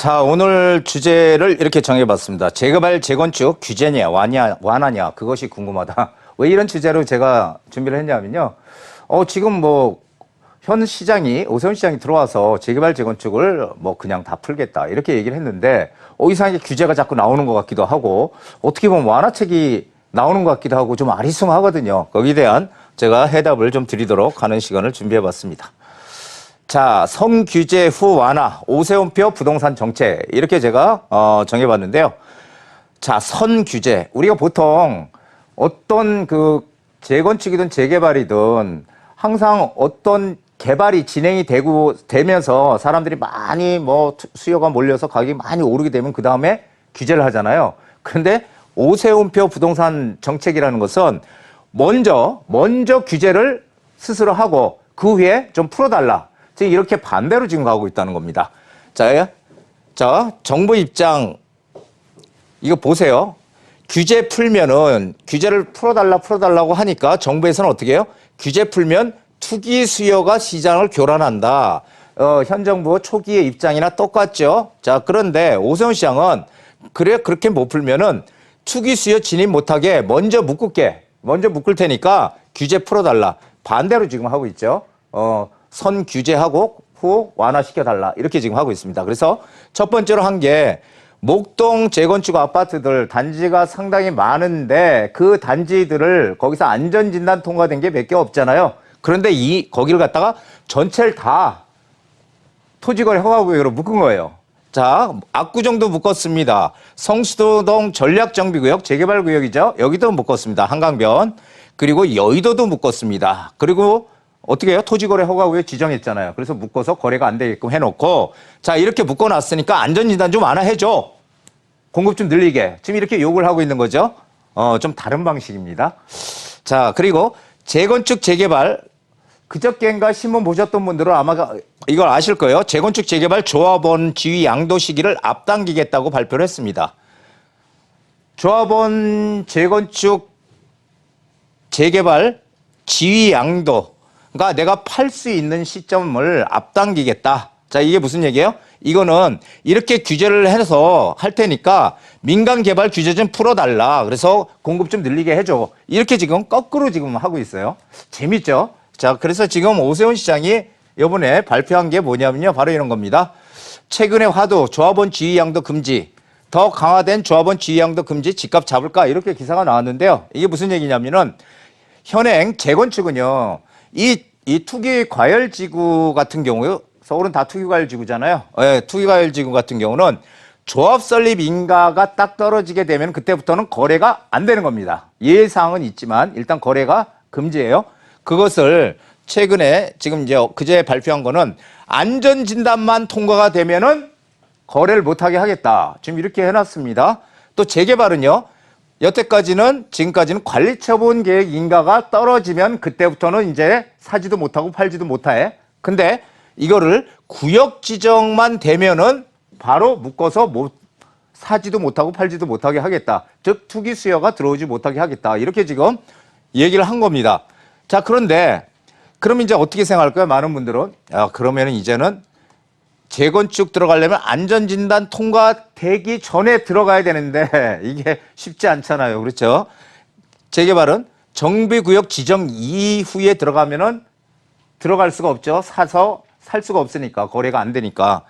자, 오늘 주제를 이렇게 정해봤습니다. 재개발, 재건축 규제냐, 완화냐, 그것이 궁금하다. 왜 이런 주제로 제가 준비를 했냐면요. 지금 현 시장이, 오세훈 시장이 들어와서 재개발, 재건축을 그냥 다 풀겠다. 이렇게 얘기를 했는데, 이상하게 규제가 자꾸 나오는 것 같기도 하고, 어떻게 보면 완화책이 나오는 것 같기도 하고 좀 아리송하거든요. 거기에 대한 제가 해답을 좀 드리도록 하는 시간을 준비해봤습니다. 자, 성규제 후 완화, 오세훈표 부동산 정책. 이렇게 제가 정해봤는데요. 자, 선규제. 우리가 보통 어떤 재건축이든 재개발이든 항상 어떤 개발이 진행이 되면서 사람들이 많이 수요가 몰려서 가격이 많이 오르게 되면 그 다음에 규제를 하잖아요. 그런데 오세훈표 부동산 정책이라는 것은 먼저 규제를 스스로 하고 그 후에 좀 풀어달라. 지금 이렇게 반대로 지금 가고 있다는 겁니다. 자, 정부 입장, 이거 보세요. 규제 풀면은, 규제를 풀어달라고 하니까 정부에서는 어떻게 해요? 규제 풀면 투기 수요가 시장을 교란한다. 현 정부 초기의 입장이나 똑같죠? 자, 그런데 오세훈 시장은 그렇게 못 풀면은 투기 수요 진입 못하게 먼저 묶을 테니까 규제 풀어달라. 반대로 지금 하고 있죠. 선 규제하고 후 완화시켜달라. 이렇게 지금 하고 있습니다. 그래서 첫 번째로 한 게 목동 재건축 아파트들 단지가 상당히 많은데 그 단지들을 거기서 안전진단 통과된 게 몇 개 없잖아요. 그런데 거기를 갖다가 전체를 다 토지거래 허가구역으로 묶은 거예요. 자, 압구정도 묶었습니다. 성수동 전략정비구역 재개발구역이죠. 여기도 묶었습니다. 한강변. 그리고 여의도도 묶었습니다. 그리고 어떻게 해요? 토지거래 허가구역 지정했잖아요. 그래서 묶어서 거래가 안 되게끔 해놓고, 자, 이렇게 묶어놨으니까 안전진단 좀 완화해줘. 공급 좀 늘리게. 지금 이렇게 요구를 하고 있는 거죠. 좀 다른 방식입니다. 자, 그리고 재건축, 재개발. 그저께인가 신문 보셨던 분들은 아마 이걸 아실 거예요. 재건축, 재개발 조합원 지위 양도 시기를 앞당기겠다고 발표를 했습니다. 조합원 재건축, 재개발 지위 양도. 그러니까 내가 팔 수 있는 시점을 앞당기겠다. 자, 이게 무슨 얘기예요? 이거는 이렇게 규제를 해서 할 테니까 민간 개발 규제 좀 풀어달라. 그래서 공급 좀 늘리게 해줘. 이렇게 지금 거꾸로 지금 하고 있어요. 재밌죠? 자, 그래서 지금 오세훈 시장이 이번에 발표한 게 뭐냐면요. 바로 이런 겁니다. 최근의 화두 조합원 지위 양도 금지. 더 강화된 조합원 지위 양도 금지 집값 잡을까? 이렇게 기사가 나왔는데요. 이게 무슨 얘기냐면은 현행 재건축은요. 이 투기과열지구 같은 경우, 서울은 다 투기과열지구잖아요. 네, 투기과열지구 같은 경우는 조합 설립 인가가 딱 떨어지게 되면 그때부터는 거래가 안 되는 겁니다. 예외사항은 있지만 일단 거래가 금지예요. 그것을 최근에 지금 이제 그제 발표한 거는 안전진단만 통과가 되면은 거래를 못하게 하겠다. 지금 이렇게 해놨습니다. 또 재개발은요. 지금까지는 관리처분 계획 인가가 떨어지면 그때부터는 이제 사지도 못하고 팔지도 못해. 근데 이거를 구역 지정만 되면은 바로 묶어서 사지도 못하고 팔지도 못하게 하겠다. 즉 투기 수요가 들어오지 못하게 하겠다. 이렇게 지금 얘기를 한 겁니다. 자, 그런데 그럼 이제 어떻게 생각할까요? 많은 분들은 그러면은 이제는 재건축 들어가려면 안전진단 통과되기 전에 들어가야 되는데 이게 쉽지 않잖아요. 그렇죠? 재개발은 정비구역 지정 이후에 들어가면은 들어갈 수가 없죠. 사서 살 수가 없으니까 거래가 안 되니까.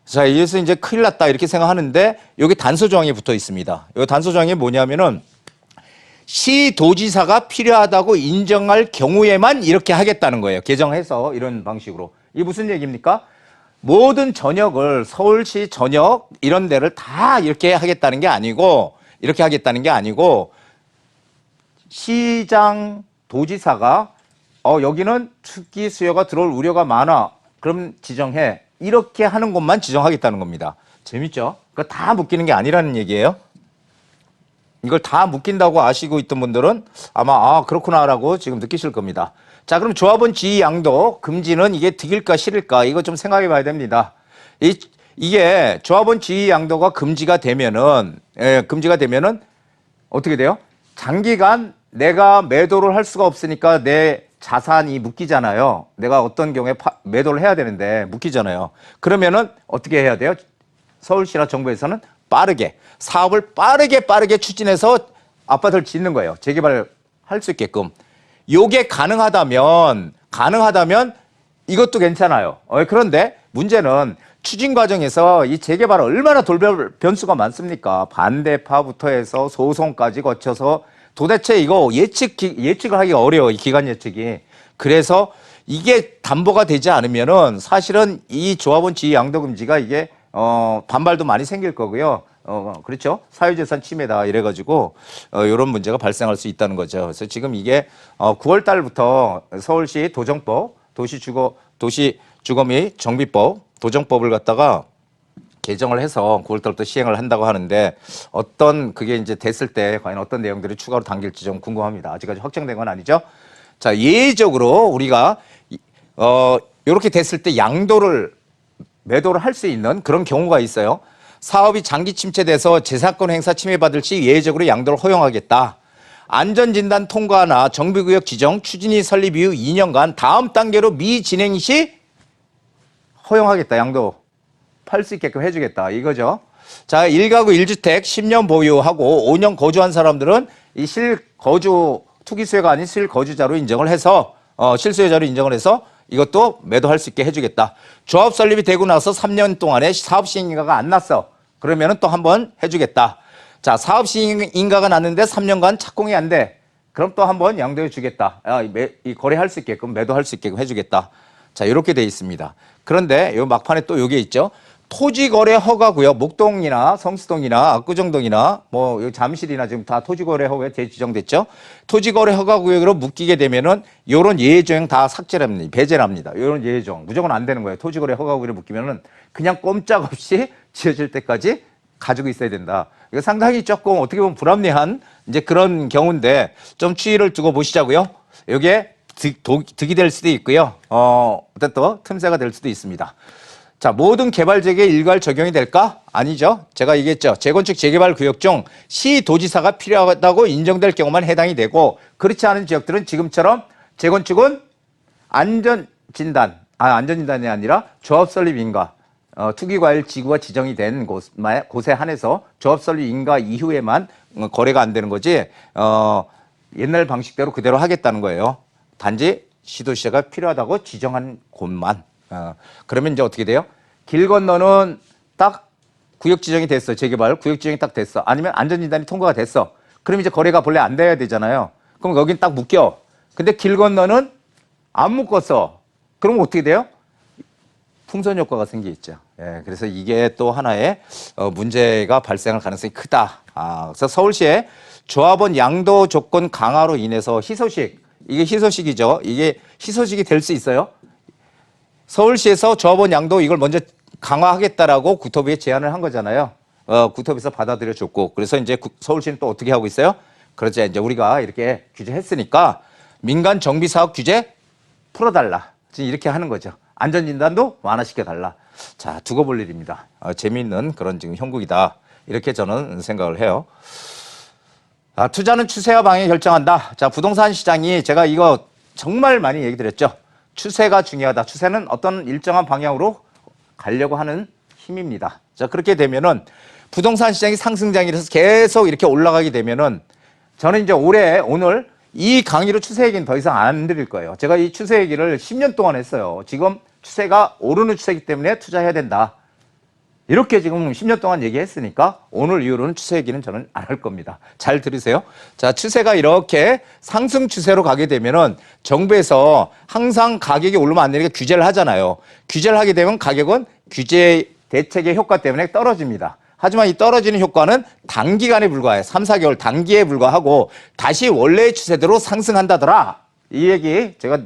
자, 이래서 이제 큰일 났다 이렇게 생각하는데 여기 단서조항이 붙어 있습니다. 이 단서조항이 뭐냐면은 시도지사가 필요하다고 인정할 경우에만 이렇게 하겠다는 거예요. 개정해서 이런 방식으로. 이게 무슨 얘기입니까? 모든 전역을 서울시 전역 이런 데를 다 이렇게 하겠다는 게 아니고 시장 도지사가 여기는 투기 수요가 들어올 우려가 많아. 그럼 지정해. 이렇게 하는 곳만 지정하겠다는 겁니다. 재밌죠? 그러니까 다 묶이는 게 아니라는 얘기예요. 이걸 다 묶인다고 아시고 있던 분들은 아마 그렇구나라고 지금 느끼실 겁니다. 자, 그럼 조합원 지위 양도 금지는 이게 득일까 실일까 이거 좀 생각해 봐야 됩니다. 이게 조합원 지위 양도가 금지가 되면은 어떻게 돼요? 장기간 내가 매도를 할 수가 없으니까 내 자산이 묶이잖아요. 내가 어떤 경우에 매도를 해야 되는데 묶이잖아요. 그러면은 어떻게 해야 돼요? 서울시나 정부에서는 빠르게 사업을 빠르게 추진해서 아파트를 짓는 거예요. 재개발할 수 있게끔. 요게 가능하다면 이것도 괜찮아요. 그런데 문제는 추진 과정에서 이 재개발은 얼마나 돌발 변수가 많습니까? 반대파부터 해서 소송까지 거쳐서 도대체 이거 예측을 하기 어려워, 이 기간 예측이. 그래서 이게 담보가 되지 않으면은 사실은 이 조합원 지위 양도 금지가 이게 반발도 많이 생길 거고요. 그렇죠. 사유재산 침해다 이래가지고 이런 문제가 발생할 수 있다는 거죠. 그래서 지금 이게 9월 달부터 서울시 도정법, 도시주거 및 정비법, 도정법을 갖다가 개정을 해서 9월 달부터 시행을 한다고 하는데 어떤 그게 이제 됐을 때 과연 어떤 내용들이 추가로 담길지 좀 궁금합니다. 아직까지 확정된 건 아니죠. 자, 예외적으로 우리가 이렇게 됐을 때 양도를 매도를 할 수 있는 그런 경우가 있어요. 사업이 장기 침체돼서 재산권 행사 침해받을 시 예외적으로 양도를 허용하겠다. 안전진단 통과나 정비구역 지정, 추진이 설립 이후 2년간 다음 단계로 미진행 시 허용하겠다. 양도 팔 수 있게끔 해주겠다. 이거죠. 자, 1가구 1주택 10년 보유하고 5년 거주한 사람들은 이 실거주 투기수요가 아닌 실거주자로 인정을 해서 실수요자로 인정을 해서 이것도 매도할 수 있게 해주겠다. 조합 설립이 되고 나서 3년 동안에 사업 시행인가가 안 났어. 그러면은 또 한번 해주겠다. 자, 사업 시행인가가 났는데 3년간 착공이 안 돼. 그럼 또 한번 양도해 주겠다. 이 거래할 수 있게끔 매도할 수 있게끔 해주겠다. 자, 이렇게 돼 있습니다. 그런데 요 막판에 또 요게 있죠. 토지거래 허가구역, 목동이나 성수동이나 압구정동이나 뭐 잠실이나 지금 다 토지거래 허가에 재지정됐죠. 토지거래 허가구역으로 묶이게 되면은 요런 예외조항 다 삭제랍니다. 배제랍니다. 요런 예외조항 무조건 안 되는 거예요. 토지거래 허가구역으로 묶이면은 그냥 꼼짝없이 지어질 때까지 가지고 있어야 된다. 이거 상당히 조금 어떻게 보면 불합리한 이제 그런 경우인데 좀 추이를 두고 보시자고요. 요게 득이 될 수도 있고요. 어떤 또 틈새가 될 수도 있습니다. 자, 모든 개발지역에 일괄 적용이 될까? 아니죠. 제가 얘기했죠. 재건축 재개발 구역 중 시도지사가 필요하다고 인정될 경우만 해당이 되고 그렇지 않은 지역들은 지금처럼 재건축은 안전진단이 아니라 조합 설립 인가, 투기과열 지구가 지정이 된 곳에 한해서 조합 설립 인가 이후에만 거래가 안 되는 거지 옛날 방식대로 그대로 하겠다는 거예요. 단지 시도지사가 필요하다고 지정한 곳만. 그러면 이제 어떻게 돼요? 길 건너는 딱 구역 지정이 됐어. 재개발 구역 지정이 딱 됐어. 아니면 안전진단이 통과가 됐어. 그럼 이제 거래가 본래 안 돼야 되잖아요. 그럼 여긴 딱 묶여. 근데 길 건너는 안 묶었어. 그럼 어떻게 돼요? 풍선 효과가 생기겠죠. 예, 그래서 이게 또 하나의 문제가 발생할 가능성이 크다. 그래서 서울시의 조합원 양도 조건 강화로 인해서 희소식, 이게 희소식이죠. 이게 희소식이 될 수 있어요. 서울시에서 조합원 양도 이걸 먼저 강화하겠다라고 구토부에 제안을 한 거잖아요. 구토부에서 받아들여 줬고. 그래서 이제 서울시는 또 어떻게 하고 있어요? 그렇죠. 이제 우리가 이렇게 규제했으니까 민간 정비 사업 규제 풀어달라. 지금 이렇게 하는 거죠. 안전진단도 완화시켜달라. 자, 두고 볼 일입니다. 재미있는 그런 지금 형국이다. 이렇게 저는 생각을 해요. 투자는 추세와 방향 결정한다. 자, 부동산 시장이 제가 이거 정말 많이 얘기 드렸죠. 추세가 중요하다. 추세는 어떤 일정한 방향으로 가려고 하는 힘입니다. 자, 그렇게 되면은 부동산 시장이 상승장이라서 계속 이렇게 올라가게 되면은 저는 이제 오늘 이 강의로 추세 얘기는 더 이상 안 드릴 거예요. 제가 이 추세 얘기를 10년 동안 했어요. 지금 추세가 오르는 추세이기 때문에 투자해야 된다. 이렇게 지금 10년 동안 얘기했으니까 오늘 이후로는 추세 얘기는 저는 안 할 겁니다. 잘 들으세요. 자, 추세가 이렇게 상승 추세로 가게 되면은 정부에서 항상 가격이 오르면 안 되니까 규제를 하잖아요. 규제를 하게 되면 가격은 규제 대책의 효과 때문에 떨어집니다. 하지만 이 떨어지는 효과는 단기간에 불과해요. 3, 4개월 단기에 불과하고 다시 원래의 추세대로 상승한다더라. 이 얘기 제가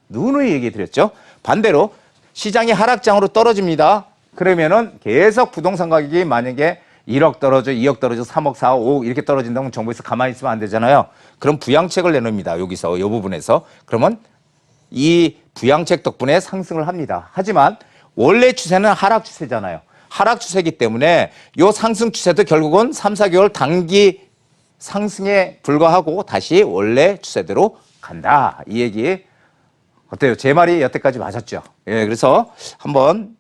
누누이 얘기 드렸죠. 반대로 시장이 하락장으로 떨어집니다. 그러면은 계속 부동산 가격이 만약에 1억 떨어져, 2억 떨어져, 3억, 4억, 5억 이렇게 떨어진다면 정부에서 가만히 있으면 안 되잖아요. 그럼 부양책을 내놓습니다. 여기서, 이 부분에서. 그러면 이 부양책 덕분에 상승을 합니다. 하지만 원래 추세는 하락 추세잖아요. 하락 추세이기 때문에 이 상승 추세도 결국은 3, 4개월 단기 상승에 불과하고 다시 원래 추세대로 간다. 이 얘기 어때요? 제 말이 여태까지 맞았죠? 예, 그래서 한번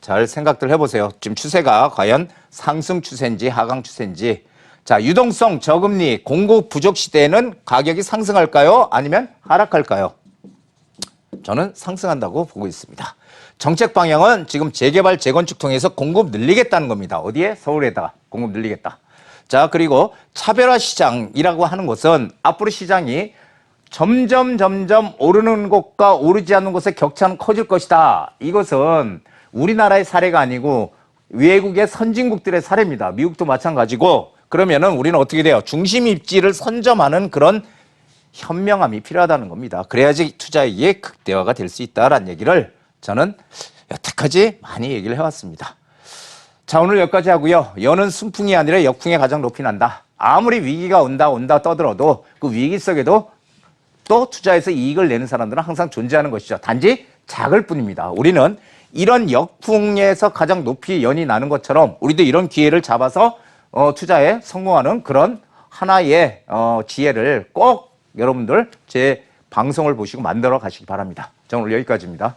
잘 생각들 해보세요. 지금 추세가 과연 상승 추세인지 하강 추세인지. 자, 유동성 저금리 공급 부족 시대에는 가격이 상승할까요? 아니면 하락할까요? 저는 상승한다고 보고 있습니다. 정책 방향은 지금 재개발, 재건축 통해서 공급 늘리겠다는 겁니다. 어디에? 서울에다가 공급 늘리겠다. 자, 그리고 차별화 시장이라고 하는 것은 앞으로 시장이 점점 오르는 곳과 오르지 않는 곳의 격차는 커질 것이다. 이것은 우리나라의 사례가 아니고 외국의 선진국들의 사례입니다. 미국도 마찬가지고. 그러면은 우리는 어떻게 돼요? 중심 입지를 선점하는 그런 현명함이 필요하다는 겁니다. 그래야지 투자이익의 극대화가 될 수 있다라는 얘기를 저는 여태까지 많이 얘기를 해왔습니다. 자, 오늘 여기까지 하고요. 여는 순풍이 아니라 역풍에 가장 높이 난다. 아무리 위기가 온다 떠들어도 그 위기 속에도 또 투자해서 이익을 내는 사람들은 항상 존재하는 것이죠. 단지 작을 뿐입니다. 우리는 이런 역풍에서 가장 높이 연이 나는 것처럼 우리도 이런 기회를 잡아서 투자에 성공하는 그런 하나의 지혜를 꼭 여러분들 제 방송을 보시고 만들어 가시기 바랍니다. 저는 오늘 여기까지입니다.